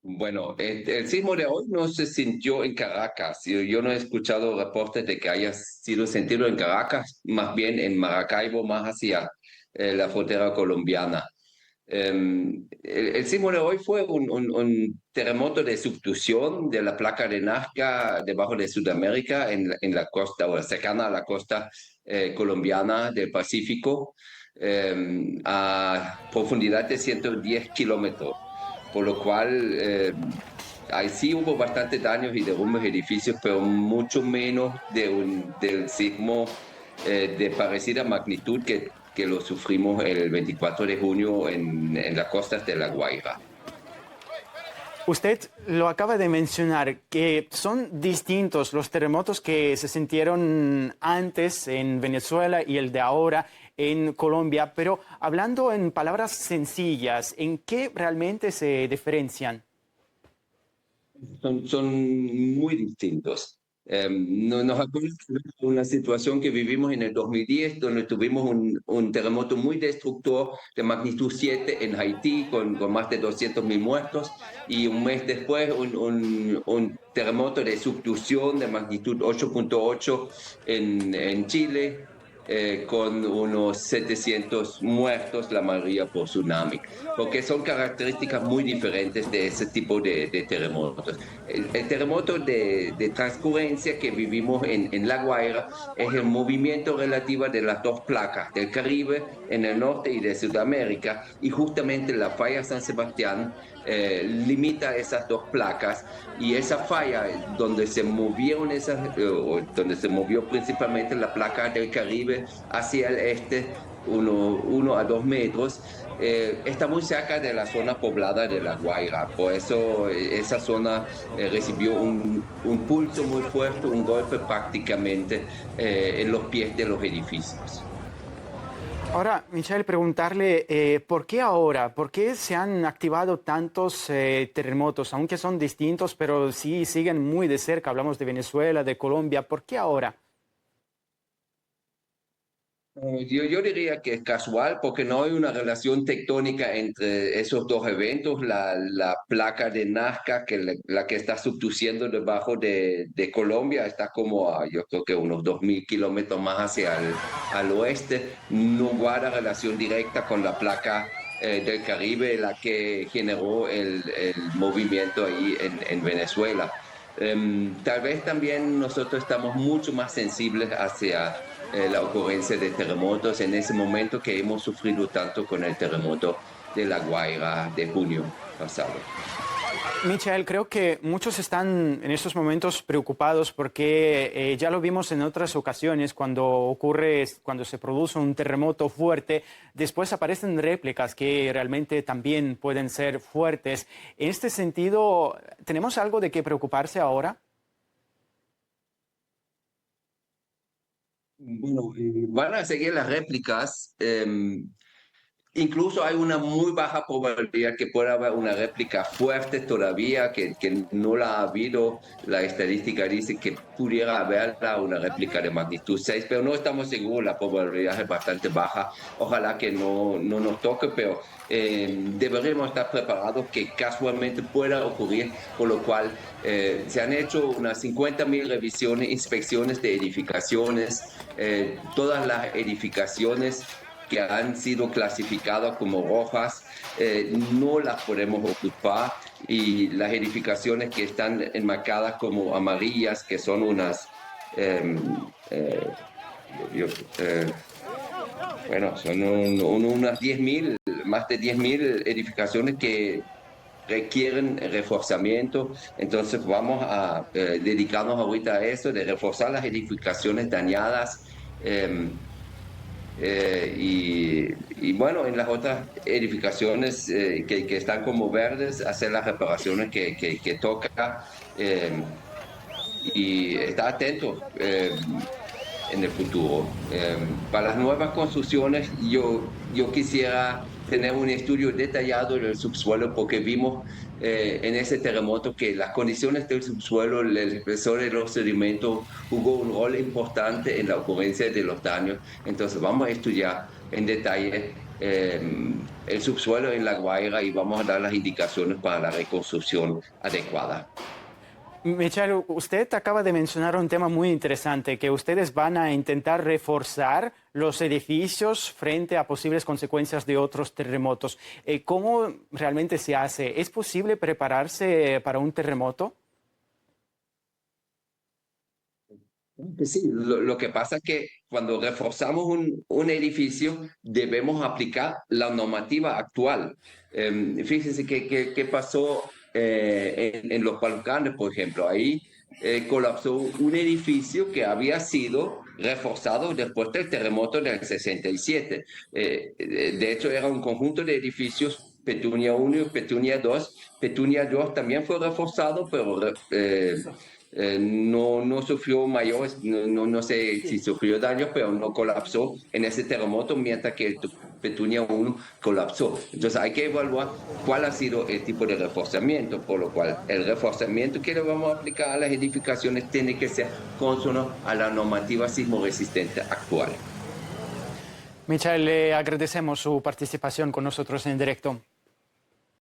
Bueno, el sismo de hoy no se sintió en Caracas. Yo no he escuchado reportes de que haya sido sentido en Caracas, más bien en Maracaibo, más hacia la frontera colombiana. El sismo de hoy fue un terremoto de subducción de la placa de Nazca debajo de Sudamérica, en la costa, o cercana a la costa colombiana del Pacífico, a profundidad de 110 kilómetros, por lo cual ahí sí hubo bastantes daños y derrumbes de edificios, pero mucho menos del sismo de parecida magnitud que lo sufrimos el 24 de junio en las costas de La Guaira. Usted lo acaba de mencionar, que son distintos los terremotos que se sintieron antes en Venezuela y el de ahora en Colombia, pero hablando en palabras sencillas, ¿en qué realmente se diferencian? Son muy distintos. Nos acuerda de una situación que vivimos en el 2010, donde tuvimos un terremoto muy destructor de magnitud 7 en Haití, con más de 200.000 muertos, y un mes después un terremoto de subducción de magnitud 8.8 en Chile, con unos 700 muertos, la mayoría por tsunami, porque son características muy diferentes de ese tipo de terremotos. El terremoto de transcurrencia que vivimos en La Guaira es el movimiento relativo de las dos placas del Caribe en el norte y de Sudamérica, y justamente la falla San Sebastián limita esas dos placas, y esa falla donde se movieron o donde se movió principalmente la placa del Caribe hacia el este, 1 a 2 metros, está muy cerca de la zona poblada de La Guaira. Por eso esa zona recibió un pulso muy fuerte, un golpe prácticamente en los pies de los edificios. Ahora, Michelle, preguntarle, ¿por qué ahora? ¿Por qué se han activado tantos terremotos, aunque son distintos, pero sí siguen muy de cerca? Hablamos de Venezuela, de Colombia. ¿Por qué ahora? Yo diría que es casual porque no hay una relación tectónica entre esos dos eventos. La placa de Nazca, la que está subduciendo debajo de Colombia, está como a, yo creo que unos 2.000 kilómetros más hacia al oeste. No guarda relación directa con la placa del Caribe, la que generó el movimiento ahí en Venezuela. Tal vez también nosotros estamos mucho más sensibles hacia la ocurrencia de terremotos en ese momento que hemos sufrido tanto con el terremoto de La Guaira de junio pasado. Michael, creo que muchos están en estos momentos preocupados porque ya lo vimos en otras ocasiones cuando se produce un terremoto fuerte, después aparecen réplicas que realmente también pueden ser fuertes. En este sentido, ¿tenemos algo de qué preocuparse ahora? Bueno, van a seguir las réplicas. Incluso hay una muy baja probabilidad que pueda haber una réplica fuerte todavía, que no la ha habido. La estadística dice que pudiera haberla una réplica de magnitud 6, pero no estamos seguros, la probabilidad es bastante baja. Ojalá que no nos toque, pero deberíamos estar preparados que casualmente pueda ocurrir, por lo cual se han hecho unas 50.000 revisiones, inspecciones de edificaciones. Todas las edificaciones que han sido clasificadas como rojas, no las podemos ocupar, y las edificaciones que están enmarcadas como amarillas, que son unas, eh, eh, yo- eh, bueno, son unas 10.000, más de 10.000 edificaciones que requieren reforzamiento. Entonces vamos a dedicarnos ahorita a eso, de reforzar las edificaciones dañadas. eh, y bueno, en las otras edificaciones que están como verdes, hacer las reparaciones que toca, y estar atento en el futuro. Para las nuevas construcciones, yo quisiera tener un estudio detallado del subsuelo, porque vimos en ese terremoto que las condiciones del subsuelo, el espesor de los sedimentos, jugó un rol importante en la ocurrencia de los daños. Entonces vamos a estudiar en detalle el subsuelo en La Guaira y vamos a dar las indicaciones para la reconstrucción adecuada. Michelle, usted acaba de mencionar un tema muy interesante, que ustedes van a intentar reforzar los edificios frente a posibles consecuencias de otros terremotos. ¿Cómo realmente se hace? ¿Es posible prepararse para un terremoto? Sí, lo que pasa es que cuando reforzamos un edificio debemos aplicar la normativa actual. Fíjense qué pasó en los Balcanes, por ejemplo. Ahí colapsó un edificio que había sido reforzado después del terremoto del 67. De hecho, era un conjunto de edificios. Petunia 1 y Petunia 2. Petunia 2 también fue reforzado, pero no sufrió mayores, no sé si sufrió daños, pero no colapsó en ese terremoto, mientras que el Petunia 1 colapsó. Entonces hay que evaluar cuál ha sido el tipo de reforzamiento, por lo cual el reforzamiento que le vamos a aplicar a las edificaciones tiene que ser consono a la normativa sismo resistente actual. Michelle, le agradecemos su participación con nosotros en directo.